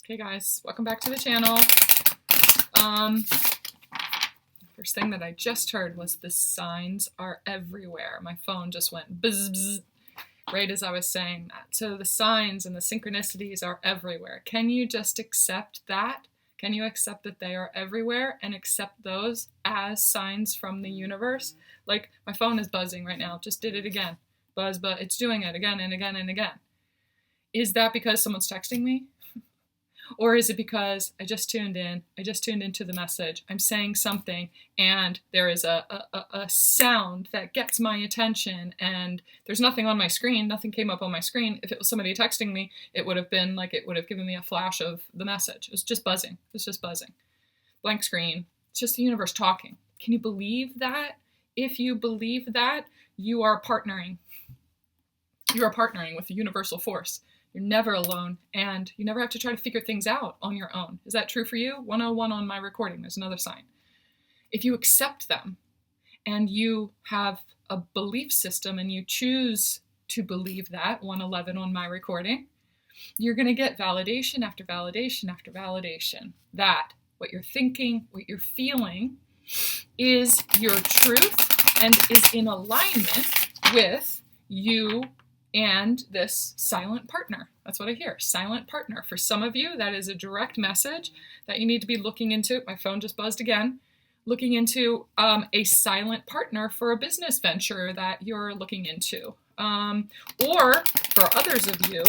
Okay guys, welcome back to the channel. First thing that I just heard was the signs are everywhere. My phone just went buzz, buzz right as I was saying that. So the signs and the synchronicities are everywhere. Can you just accept that? Can you accept that they are everywhere and accept those as signs from the universe? Like my phone is buzzing right now. Just did it again. Buzz, but it's doing it again and again and again. Is that because someone's texting me? Or is it because I just tuned into the message, I'm saying something, and there is a sound that gets my attention, and there's nothing on my screen, nothing came up on my screen. If it was somebody texting me, it would have been like, it would have given me a flash of the message. It was just buzzing. It's just buzzing. Blank screen. It's just the universe talking. Can you believe that? If you believe that, you are partnering. You are partnering with the universal force. You're never alone, and you never have to try to figure things out on your own. Is that true for you? 101 on my recording, there's another sign. If you accept them, and you have a belief system, and you choose to believe that, 111 on my recording, you're going to get validation after validation after validation. That what you're thinking, what you're feeling, is your truth, and is in alignment with you and this silent partner. That's what I hear, silent partner. For some of you, that is a direct message that you need to be looking into. My phone just buzzed again. Looking into a silent partner for a business venture that you're looking into. Or for others of you,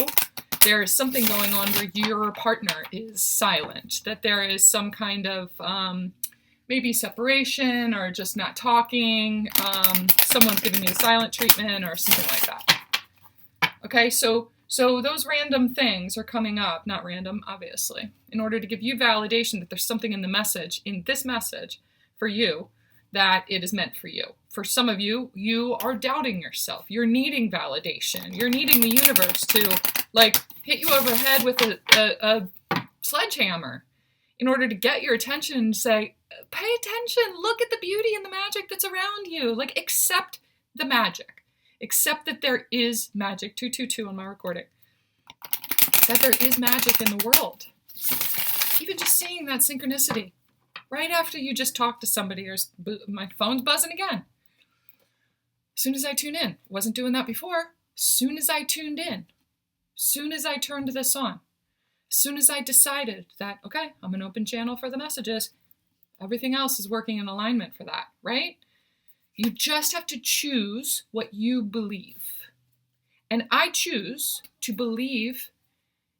there is something going on where your partner is silent, that there is some kind of maybe separation or just not talking, someone's giving you silent treatment or something like that. Okay, so those random things are coming up, not random, obviously, in order to give you validation that there's something in the message, in this message, for you, that it is meant for you. For some of you, you are doubting yourself. You're needing validation. You're needing the universe to, like, hit you over the head with a sledgehammer in order to get your attention and say, pay attention, look at the beauty and the magic that's around you. Like, accept the magic. Accept that there is magic, 222 on my recording, that there is magic in the world. Even just seeing that synchronicity, right after you just talk to somebody, or my phone's buzzing again. As soon as I tune in, wasn't doing that before, as soon as I tuned in, as soon as I turned this on, as soon as I decided that, okay, I'm an open channel for the messages, everything else is working in alignment for that, right? You just have to choose what you believe. And I choose to believe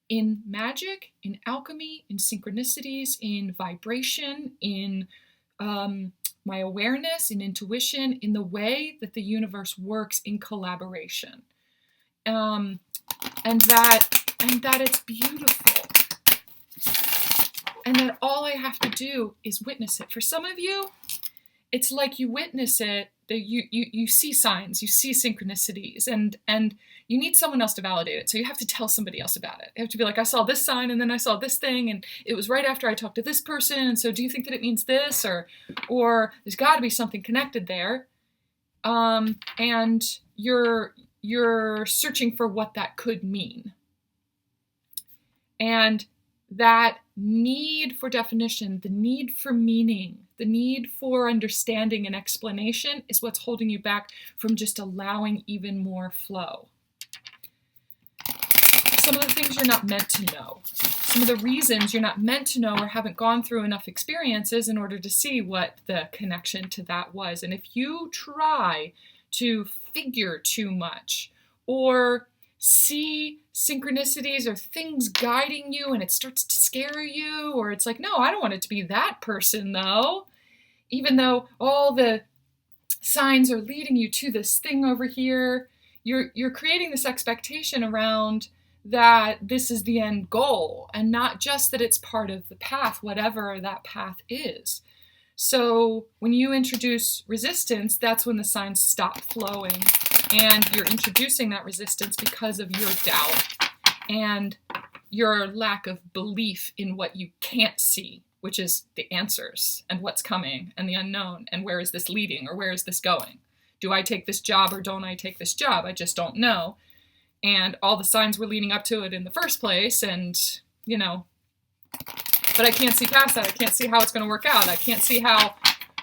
in magic, in alchemy, in synchronicities, in vibration, in my awareness, in intuition, in the way that the universe works in collaboration. And that it's beautiful. And that all I have to do is witness it. For some of you, it's like you witness it, that you see signs, you see synchronicities, and you need someone else to validate it. So you have to tell somebody else about it. You have to be like, I saw this sign, and then I saw this thing, and it was right after I talked to this person, and so do you think that it means this? Or there's got to be something connected there. And you're searching for what that could mean. And that need for definition, the need for meaning, the need for understanding and explanation is what's holding you back from just allowing even more flow. Some of the things you're not meant to know. Some of the reasons you're not meant to know or haven't gone through enough experiences in order to see what the connection to that was. And if you try to figure too much or see synchronicities or things guiding you and it starts to scare you, or it's like, no, I don't want it to be that person though, even though all the signs are leading you to this thing over here, you're creating this expectation around that this is the end goal and not just that it's part of the path, whatever that path is. So when you introduce resistance, that's when the signs stop flowing. And you're introducing that resistance because of your doubt and your lack of belief in what you can't see, which is the answers and what's coming and the unknown and where is this leading or where is this going? Do I take this job or don't I take this job? I just don't know. And all the signs were leading up to it in the first place, and, you know, But I can't see past that. I can't see how it's going to work out. I can't see how,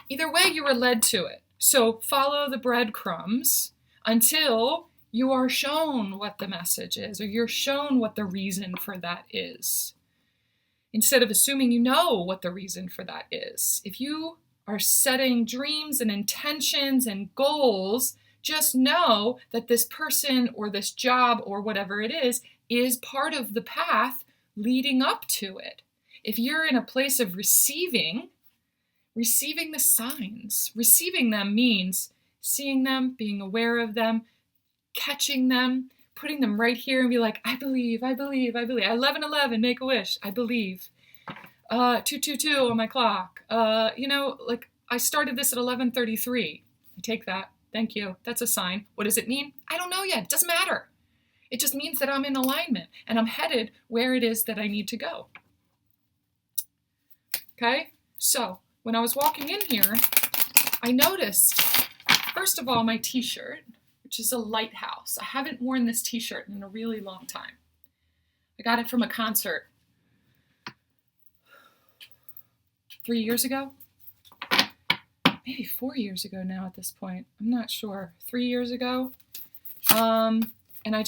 either way, you were led to it. So follow the breadcrumbs until you are shown what the message is, or you're shown what the reason for that is. Instead of assuming you know what the reason for that is. If you are setting dreams and intentions and goals, just know that this person or this job or whatever it is part of the path leading up to it. If you're in a place of receiving the signs, receiving them means seeing them, being aware of them, catching them, putting them right here and be like, I believe, I believe, I believe. 11:11, make a wish, I believe. 2:22 on my clock. Like I started this at 11:33. I take that. Thank you. That's a sign. What does it mean? I don't know yet. It doesn't matter. It just means that I'm in alignment and I'm headed where it is that I need to go. Okay? So when I was walking in here, I noticed, first of all, my t-shirt, which is a lighthouse. I haven't worn this t-shirt in a really long time. I got it from a concert 3 years ago. Maybe 4 years ago now at this point. I'm not sure. 3 years ago. And I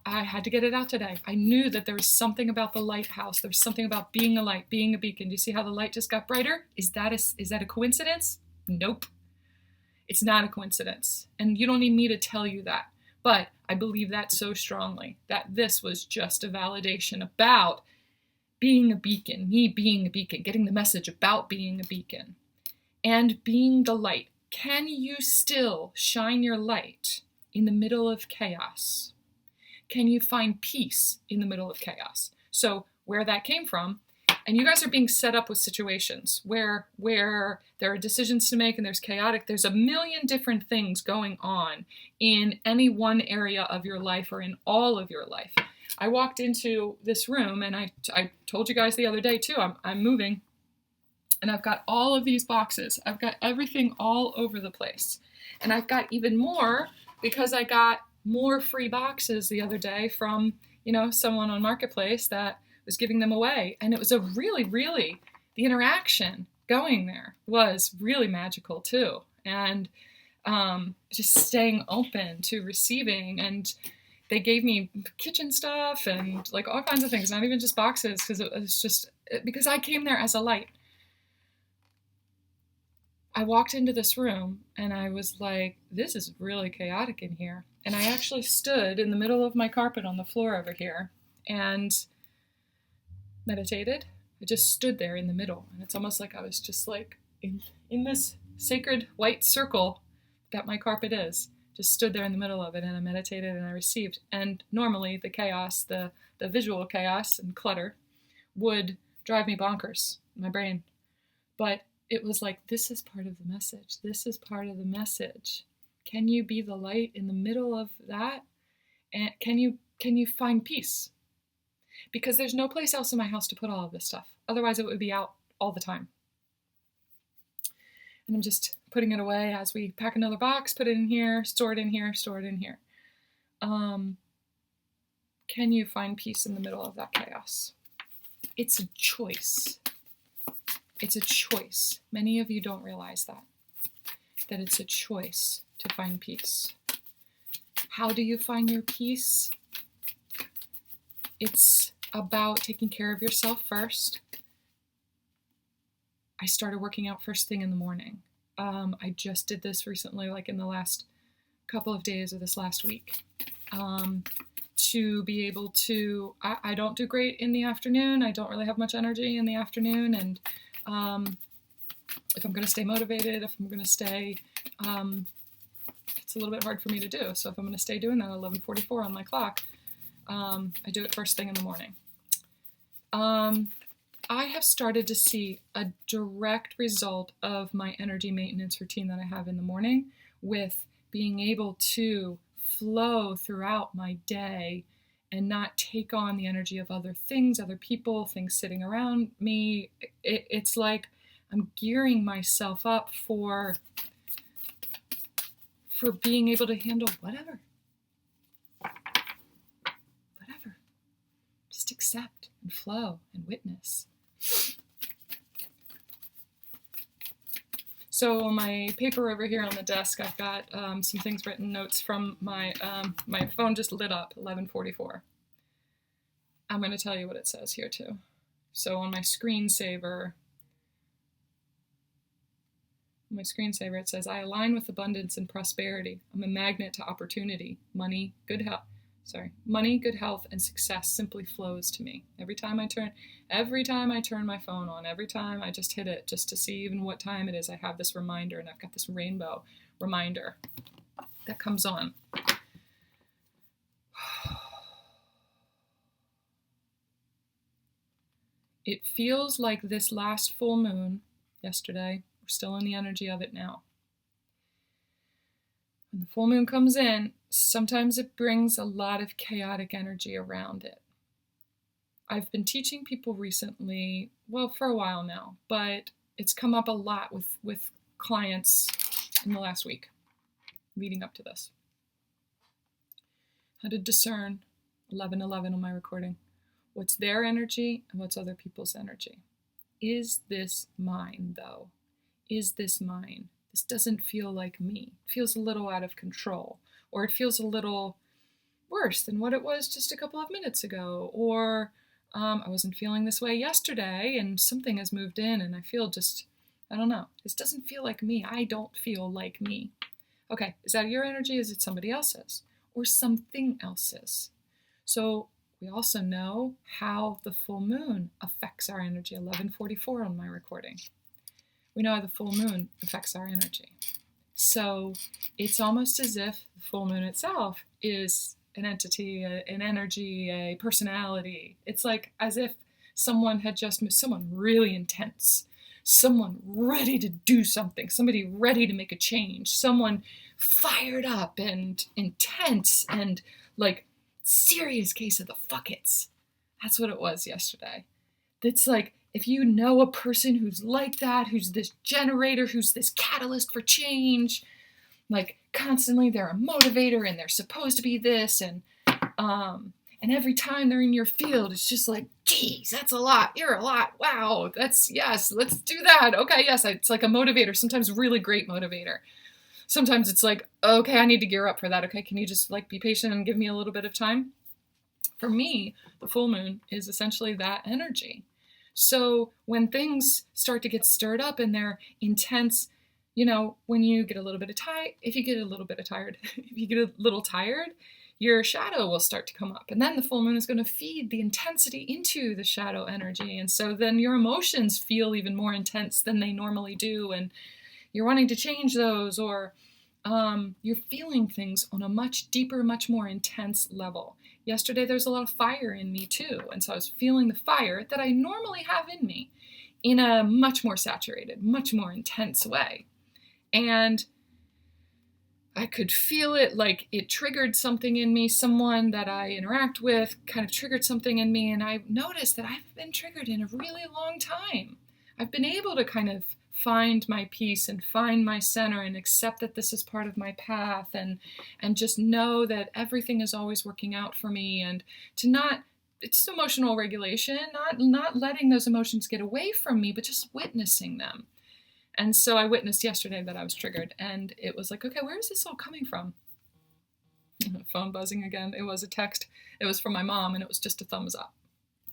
had to get it out today. I knew that there was something about the lighthouse. There was something about being a light, being a beacon. Do you see how the light just got brighter? Is that a coincidence? Nope. It's not a coincidence. And you don't need me to tell you that. But I believe that so strongly, that this was just a validation about being a beacon, me being a beacon, getting the message about being a beacon, and being the light. Can you still shine your light in the middle of chaos? Can you find peace in the middle of chaos? So where that came from, and you guys are being set up with situations where there are decisions to make and there's a million different things going on in any one area of your life or in all of your life. I walked into this room and I told you guys the other day too, I'm moving and I've got all of these boxes. I've got everything all over the place. And I've got even more because I got more free boxes the other day from, someone on Marketplace that was giving them away. And it was the interaction going there was really magical too. And just staying open to receiving. And they gave me kitchen stuff and like all kinds of things, not even just boxes, because it was just, because I came there as a light. I walked into this room and I was like, this is really chaotic in here. And I actually stood in the middle of my carpet on the floor over here and meditated. I just stood there in the middle. And it's almost like I was just like in this sacred white circle that my carpet is. Just stood there in the middle of it and I meditated and I received. And normally the chaos, the visual chaos and clutter would drive me bonkers in my brain. But it was like, this is part of the message. This is part of the message. Can you be the light in the middle of that? And can you find peace? Because there's no place else in my house to put all of this stuff. Otherwise it would be out all the time. And I'm just putting it away as we pack another box, put it in here, store it in here, store it in here. Can you find peace in the middle of that chaos? It's a choice. It's a choice. Many of you don't realize that it's a choice to find peace. How do you find your peace? It's about taking care of yourself first. I started working out first thing in the morning. I just did this recently, like in the last couple of days or this last week. To be able to, I don't do great in the afternoon. I don't really have much energy in the afternoon. And if I'm going to stay motivated, if I'm going to stay, it's a little bit hard for me to do. So if I'm going to stay doing that at 11:44 on my clock, I do it first thing in the morning. I have started to see a direct result of my energy maintenance routine that I have in the morning with being able to flow throughout my day and not take on the energy of other things, other people, things sitting around me. It's like I'm gearing myself up for being able to handle whatever. Just accept and flow and witness. So on my paper over here on the desk, I've got some things written, notes from my phone just lit up, 11:44. I'm going to tell you what it says here too. So on my screensaver, it says, I align with abundance and prosperity. I'm a magnet to opportunity. Money, good health, and success simply flows to me. Every time I turn my phone on, every time I just hit it just to see even what time it is, I have this reminder, and I've got this rainbow reminder that comes on. It feels like this last full moon yesterday. We're still in the energy of it now. When the full moon comes in, sometimes it brings a lot of chaotic energy around it. I've been teaching people recently, well, for a while now, but it's come up a lot with clients in the last week leading up to this. How to discern 11:11 on my recording. What's their energy and what's other people's energy? Is this mine, though? Is this mine? This doesn't feel like me. It feels a little out of control, or it feels a little worse than what it was just a couple of minutes ago, or I wasn't feeling this way yesterday and something has moved in and I feel just, I don't know. This doesn't feel like me. I don't feel like me. Okay, is that your energy? Is it somebody else's? Or something else's? So we also know how the full moon affects our energy. 11:44 on my recording. We know how the full moon affects our energy. So it's almost as if the full moon itself is an entity, an energy, a personality. It's like as if someone really intense, someone ready to do something, somebody ready to make a change, someone fired up and intense and like serious case of the fuckets. That's what it was yesterday. It's like, if you know a person who's like that, who's this generator, who's this catalyst for change, like constantly they're a motivator and they're supposed to be this, and every time they're in your field, it's just like, geez, that's a lot. You're a lot. Wow, yes, let's do that. Okay, yes, it's like a motivator, sometimes really great motivator. Sometimes it's like, okay, I need to gear up for that. Okay, can you just like be patient and give me a little bit of time? For me, the full moon is essentially that energy. So when things start to get stirred up and they're intense, when you get a little bit tired, if you get a little tired, your shadow will start to come up. And then the full moon is going to feed the intensity into the shadow energy. And so then your emotions feel even more intense than they normally do. And you're wanting to change those, or you're feeling things on a much deeper, much more intense level. Yesterday, there's a lot of fire in me too. And so I was feeling the fire that I normally have in me in a much more saturated, much more intense way. And I could feel it, like it triggered something in me. Someone that I interact with kind of triggered something in me. And I noticed that I've been triggered in a really long time. I've been able to kind of find my peace and find my center and accept that this is part of my path, and just know that everything is always working out for me, and it's emotional regulation, not letting those emotions get away from me, but just witnessing them. And so I witnessed yesterday that I was triggered, and it was like, okay, where is this all coming from? Phone buzzing again. It was a text. It was from my mom, and it was just a thumbs up.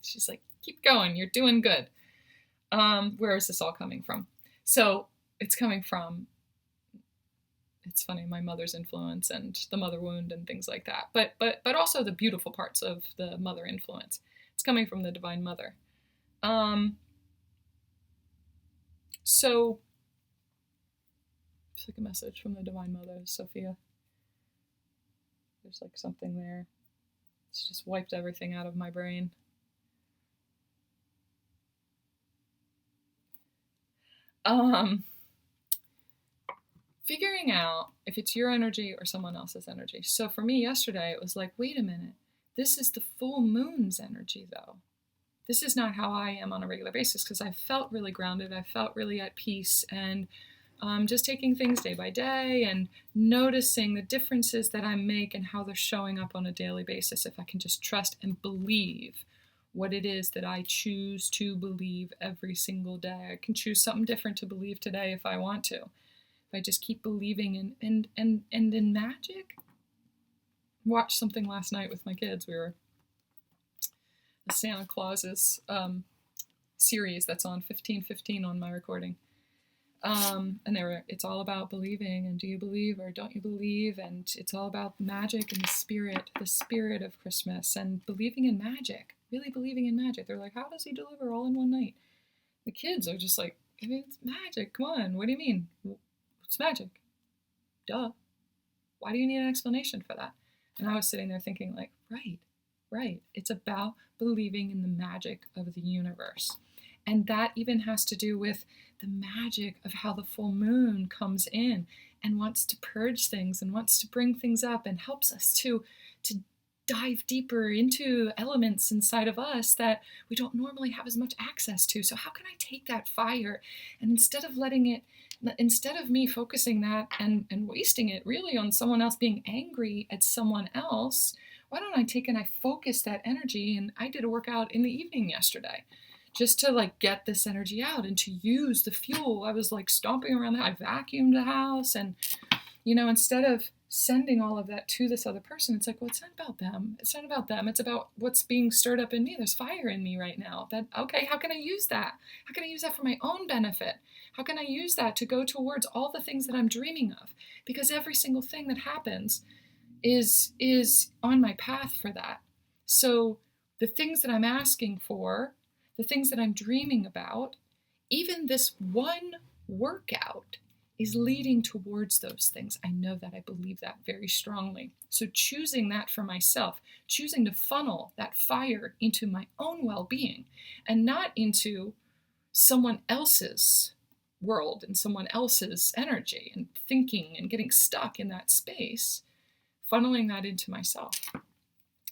She's like, keep going, you're doing good. Where is this all coming from? So it's coming from, it's funny, my mother's influence and the mother wound and things like that. But also the beautiful parts of the mother influence. It's coming from the Divine Mother. So it's like a message from the Divine Mother, Sophia. There's like something there. It's just wiped everything out of my brain. Figuring out if it's your energy or someone else's energy. So for me yesterday, it was like, wait a minute, this is the full moon's energy though. This is not how I am on a regular basis, because I felt really grounded. I felt really at peace, and just taking things day by day and noticing the differences that I make and how they're showing up on a daily basis. If I can just trust and believe what it is that I choose to believe every single day. I can choose something different to believe today if I want to. If I just keep believing in magic. Watched something last night with my kids. We were the Santa Claus's series that's on 1515 on my recording. And it's all about believing, and do you believe or don't you believe? And it's all about magic and the spirit of Christmas, and believing in magic, really believing in magic. They're like, how does he deliver all in one night? The kids are just like, I mean, it's magic. Come on, what do you mean? It's magic. Duh. Why do you need an explanation for that? And I was sitting there thinking, like, right. It's about believing in the magic of the universe. And that even has to do with the magic of how the full moon comes in and wants to purge things and wants to bring things up and helps us to dive deeper into elements inside of us that we don't normally have as much access to. So how can I take that fire, and instead of me focusing that and wasting it really on someone else, being angry at someone else, why don't I take and I focus that energy? And I did a workout in the evening yesterday just to like get this energy out and to use the fuel. I was like stomping around I vacuumed the house, and instead of sending all of that to this other person, it's like, well, it's not about them. It's not about them. It's about what's being stirred up in me. There's fire in me right now. Okay, how can I use that? How can I use that for my own benefit? How can I use that to go towards all the things that I'm dreaming of? Because every single thing that happens is on my path for that. So the things that I'm asking for, the things that I'm dreaming about, even this one workout is leading towards those things. I know that. I believe that very strongly. So choosing that for myself, choosing to funnel that fire into my own well-being and not into someone else's world and someone else's energy and thinking and getting stuck in that space, funneling that into myself.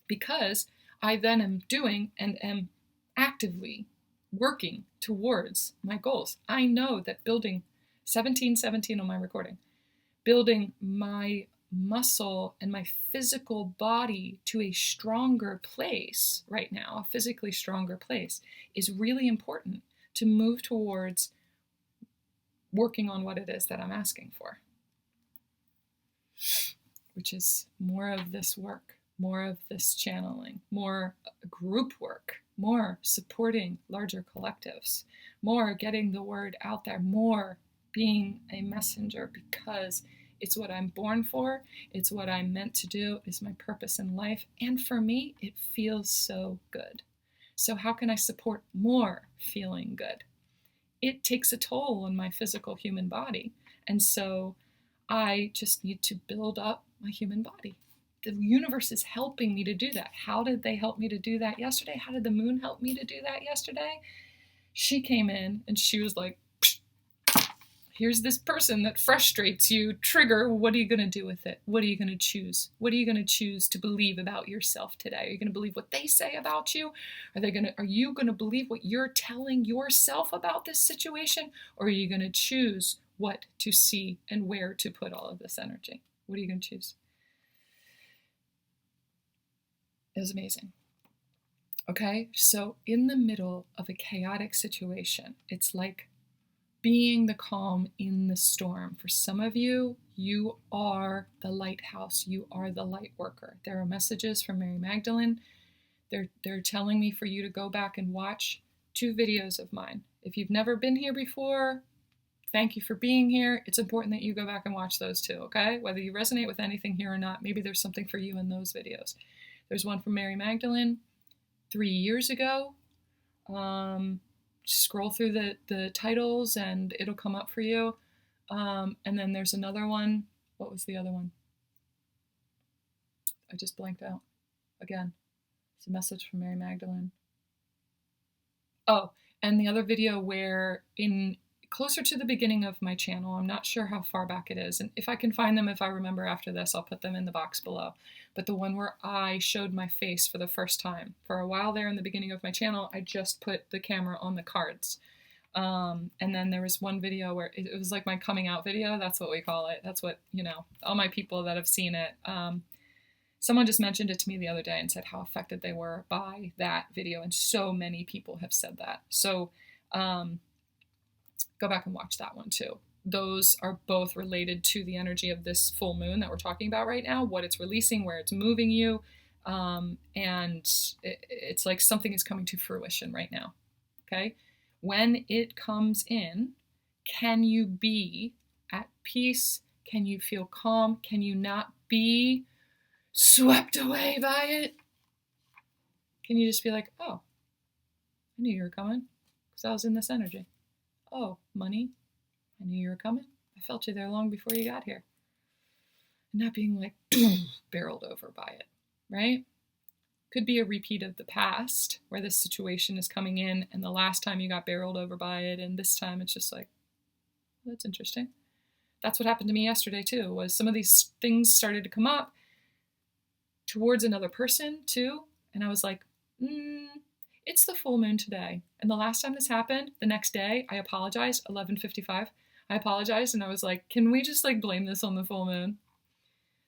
Because I then am doing and am actively working towards my goals. I know that building 1717 on my recording, building my muscle and my physical body to a stronger place right now, a physically stronger place, is really important to move towards working on what it is that I'm asking for, which is more of this work, more of this channeling, more group work, more supporting larger collectives, more getting the word out there, more being a messenger, because it's what I'm born for, it's what I'm meant to do, it's my purpose in life, and for me, it feels so good. So how can I support more feeling good? It takes a toll on my physical human body, and so I just need to build up my human body. The universe is helping me to do that. How did they help me to do that yesterday? How did the moon help me to do that yesterday? She came in and she was like, here's this person that frustrates you. Trigger, what are you going to do with it? What are you going to choose? What are you going to choose to believe about yourself today? Are you going to believe what they say about you? Are you going to believe what you're telling yourself about this situation? Or are you going to choose what to see and where to put all of this energy? What are you going to choose? It was amazing. Okay, so in the middle of a chaotic situation, it's like being the calm in the storm. For some of you, you are the lighthouse. You are the light worker. There are messages from Mary Magdalene. They're telling me for you to go back and watch 2 videos of mine. If you've never been here before, thank you for being here. It's important that you go back and watch those 2, okay? Whether you resonate with anything here or not, maybe there's something for you in those videos. There's one from Mary Magdalene 3 years ago. Scroll through the titles and it'll come up for you. And then there's another one. What was the other one? I just blanked out. Again, it's a message from Mary Magdalene. Oh, and the other video where closer to the beginning of my channel, I'm not sure how far back it is, and if I can find them, if I remember after this, I'll put them in the box below. But the one where I showed my face for the first time. For a while there in the beginning of my channel, I just put the camera on the cards. And then there was one video where it was like my coming out video. That's what we call it. That's what, all my people that have seen it, Someone just mentioned it to me the other day and said how affected they were by that video, and so many people have said that. So go back and watch that one too. Those are both related to the energy of this full moon that we're talking about right now, what it's releasing, where it's moving you, and it's like something is coming to fruition right now, okay? When it comes in, can you be at peace? Can you feel calm? Can you not be swept away by it? Can you just be like, oh, I knew you were coming because I was in this energy. Oh, money, I knew you were coming. I felt you there long before you got here. And not being like barreled over by it, right? Could be a repeat of the past where this situation is coming in and the last time you got barreled over by it, and this time it's just like, well, that's interesting. That's what happened to me yesterday too, was some of these things started to come up towards another person too, and I was like, it's the full moon today. And the last time this happened, the next day, I apologized, 11:55. I apologized and I was like, can we just like blame this on the full moon?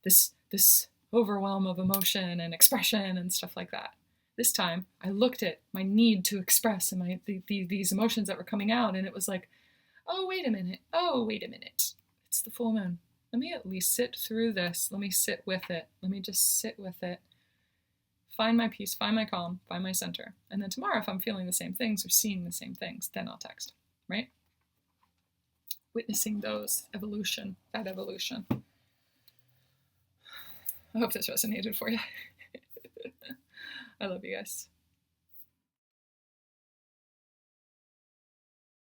This overwhelm of emotion and expression and stuff like that. This time, I looked at my need to express and these emotions that were coming out, and it was like, oh, wait a minute. Oh, wait a minute. It's the full moon. Let me at least sit through this. Let me sit with it. Let me just sit with it. Find my peace, find my calm, find my center. And then tomorrow, if I'm feeling the same things or seeing the same things, then I'll text, right? Witnessing that evolution. I hope this resonated for you. I love you guys.